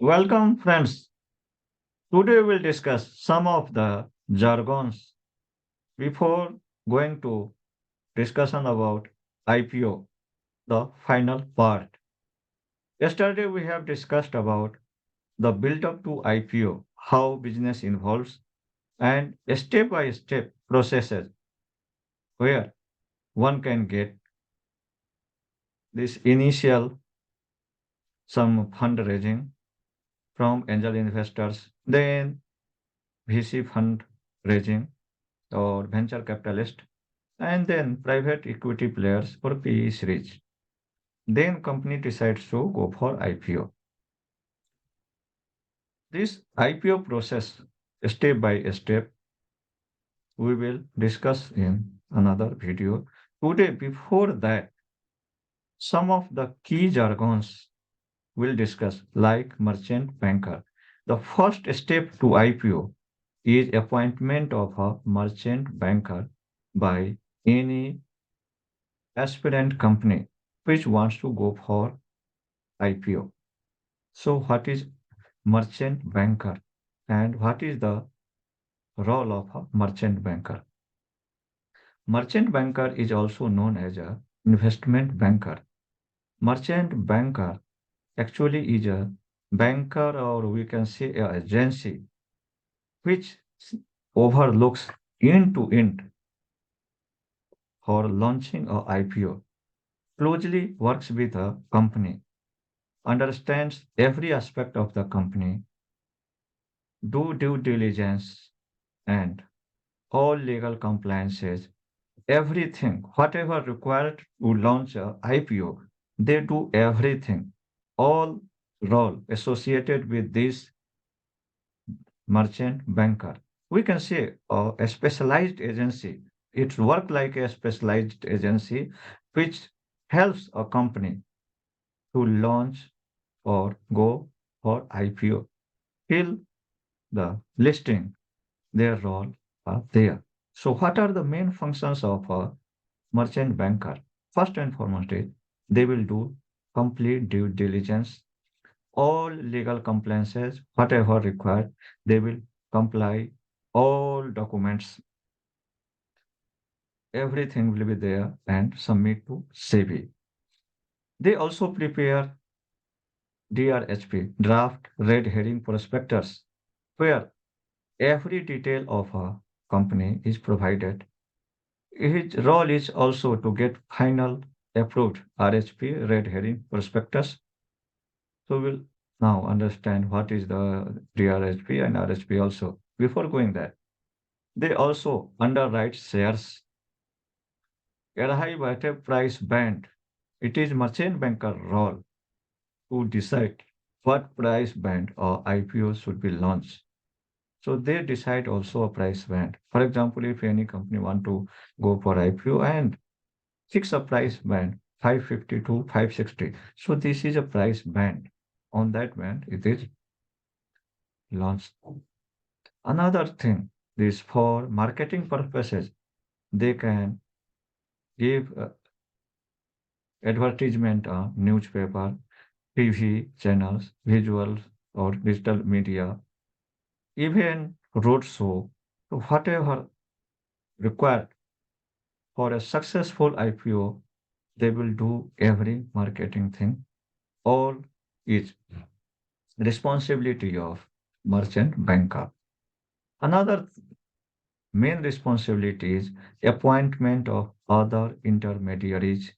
Welcome, friends. Today we'll discuss some of the jargons before going to discussion about IPO, the final part. Yesterday we have discussed about the build up to IPO, how business involves, and step by step processes where one can get this initial some fundraising from angel investors, then VC fund raising or venture capitalist, and then private equity players or PEs reach. Then company decides to go for IPO. This IPO process, step by step, we will discuss in another video. Today, before that, some of the key jargons we'll discuss, like merchant banker. The first step to IPO is appointment of a merchant banker by any aspirant company which wants to go for IPO. So, what is merchant banker and what is the role of a merchant banker? Merchant banker is also known as a investment banker. Merchant banker actually is a banker or we can say a agency which overlooks end to end for launching a IPO, closely works with a company, understands every aspect of the company, do due diligence and all legal compliances, everything, whatever required to launch a IPO, they do everything, all role associated with this merchant banker. We can say a specialized agency. It work like a specialized agency which helps a company to launch or go for IPO. Till the listing, their role are there. So, what are the main functions of a merchant banker? First and foremost, is they will do complete due diligence, all legal compliances, whatever required, they will comply, all documents, everything will be there and submit to SEBI. They also prepare DRHP, draft red herring prospectus, where every detail of a company is provided. His role is also to get final approved RHP, red herring prospectus. So we'll now understand what is the DRHP and RHP also. Before going there, they also underwrite shares, arrive at a price band. It is merchant banker role to decide what price band or IPO should be launched. So they decide also a price band. For example, if any company want to go for IPO and fix a price band 550 to 560. So this is a price band. On that band, it is launched. Another thing is for marketing purposes, they can give advertisement on newspaper, TV channels, visuals, or digital media, even roadshow, so whatever required for a successful IPO, they will do every marketing thing. All is responsibility of merchant banker. Another main responsibility is appointment of other intermediaries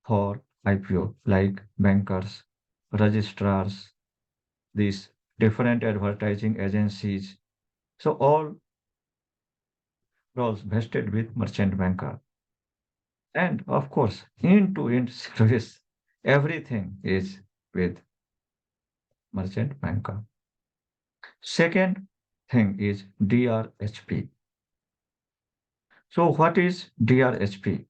for IPO, like bankers, registrars, these different advertising agencies. So all roles vested with merchant banker. And of course, end-to-end service, everything is with merchant banker. Second thing is DRHP. So what is DRHP?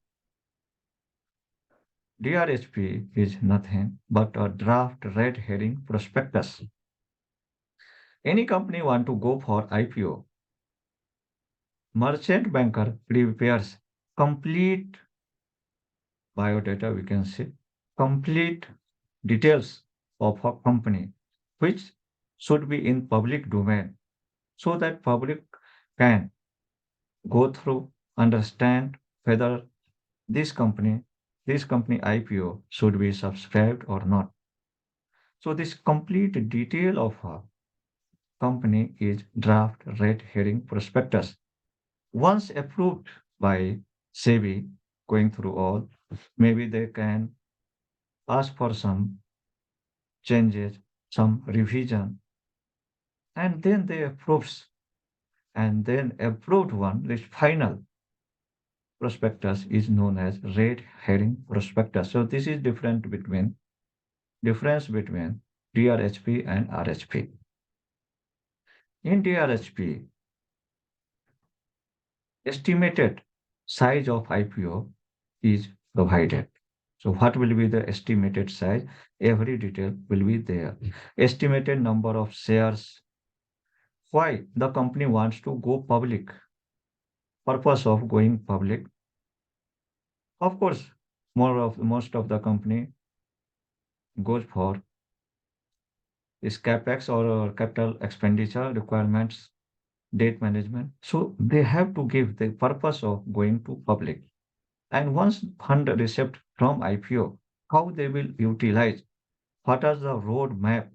DRHP is nothing but a draft red herring prospectus. Any company want to go for IPO, merchant banker prepares complete biodata, we can say, complete details of a company, which should be in public domain so that public can go through, understand whether this company, this company IPO should be subscribed or not. So this complete detail of a company is draft red herring prospectus. Once approved by SEBI, going through all, maybe they can ask for some changes, some revision, and then they approves, and then approved one, this final prospectus is known as red herring prospectus. So this is difference between DRHP and RHP. In DRHP, estimated size of IPO is provided. So what will be the estimated size? Every detail will be there. Estimated number of shares. Why the company wants to go public? Purpose of going public. Of course, most of the company goes for is capex or capital expenditure requirements, debt management. So they have to give the purpose of going to public. And once fund received from IPO, how they will utilize, what is the roadmap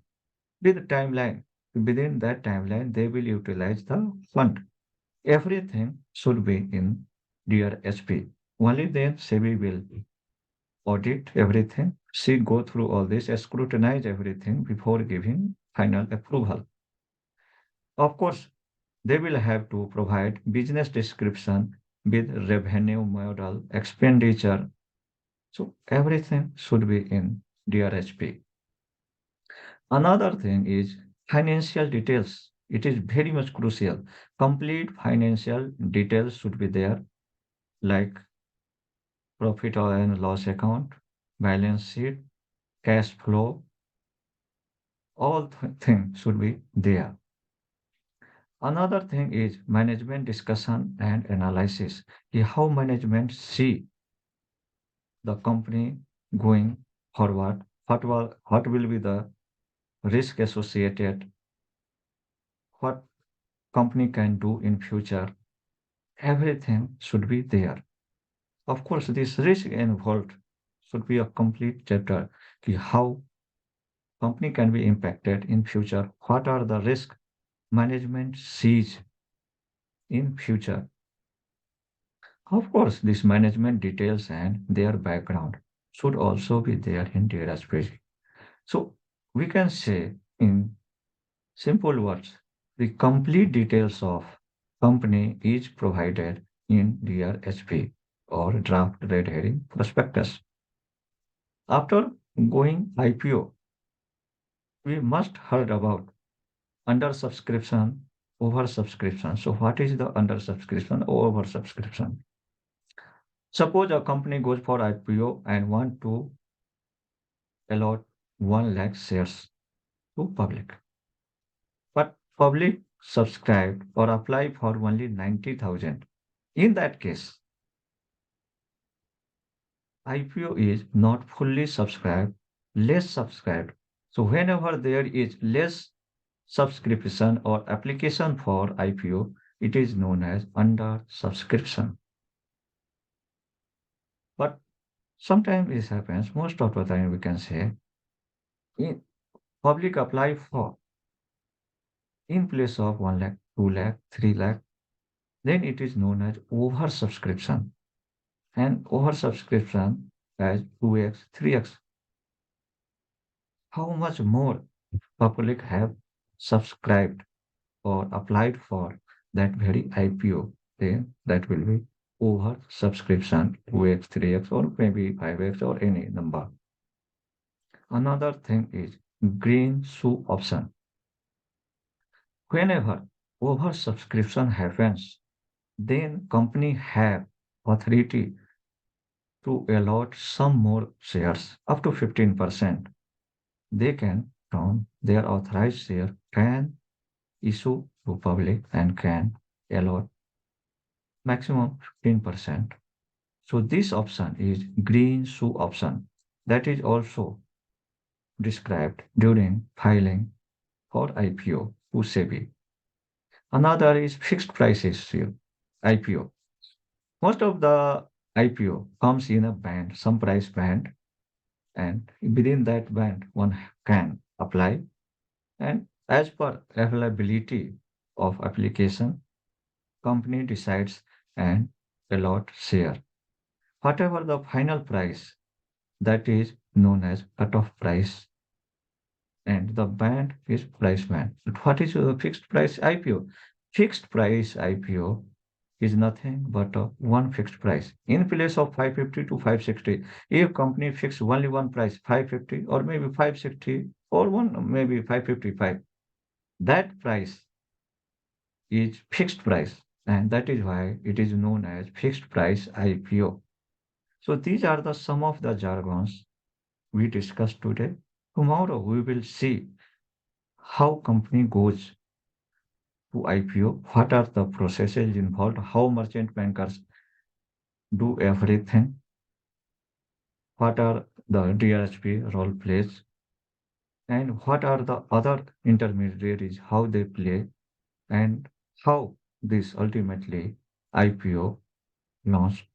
with timeline. Within that timeline, they will utilize the fund. Everything should be in DRHP. Only then SEBI will audit everything, see, go through all this, scrutinize everything before giving final approval. Of course, they will have to provide business description with revenue model, expenditure. So everything should be in DRHP. Another thing is financial details. It is very much crucial. Complete financial details should be there, like profit and loss account, balance sheet, cash flow, all things should be there. Another thing is management discussion and analysis. How management see the company going forward, what will be the risk associated, what company can do in future, everything should be there. Of course, this risk involved should be a complete chapter. How company can be impacted in future, what are the risk management sees in future. Of course, this management details and their background should also be there in data spreadsheet. So we can say in simple words, the complete details of company is provided in DRHP or draft red herring prospectus. After going IPO, we must heard about undersubscription, oversubscription. So what is the undersubscription or oversubscription? Suppose a company goes for IPO and want to allot 1 lakh shares to public. But public subscribed or applied for only 90,000. In that case, IPO is not fully subscribed, less subscribed. So whenever there is less subscription or application for IPO, it is known as under subscription. But sometimes this happens, most of the time we can say, in public apply for in place of 1 lakh, 2 lakh, 3 lakh, then it is known as oversubscription. And oversubscription as 2x, 3x. How much more public have subscribed or applied for that very IPO, then that will be oversubscription 2x, 3x, or maybe 5x or any number. Another thing is green shoe option. Whenever oversubscription happens, then company have authority to allot some more shares up to 15%. They can from their authorized share can issue to public and can allot maximum 15%. So this option is green shoe option that is also described during filing for IPO to SEBI. Another is fixed price issue, IPO. Most of the IPO comes in a band, some price band, and within that band, one can apply. And as per availability of application, company decides and allot share. Whatever the final price, that is known as cutoff price, and the band is price band. But what is a fixed price IPO? Fixed price IPO is nothing but a one fixed price in place of 550 to 560. If company fix only one price, 550 or maybe 560 or one maybe 555, that price is fixed price, and that is why it is known as fixed price IPO. So these are the some of the jargons we discussed today. Tomorrow we will see how company goes to IPO, what are the processes involved, how merchant bankers do everything, what are the DRHP role plays, and what are the other intermediaries, how they play, and how this ultimately IPO launched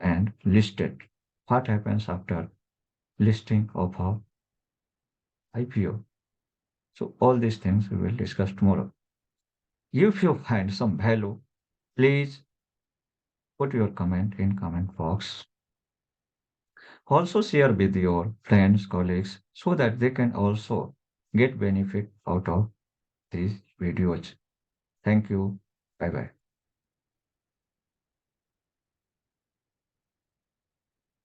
and listed. What happens after listing of a IPO? So all these things we will discuss tomorrow. If you find some value, please put your comment in comment box. Also share with your friends, colleagues, so that they can also get benefit out of these videos. Thank you. Bye bye.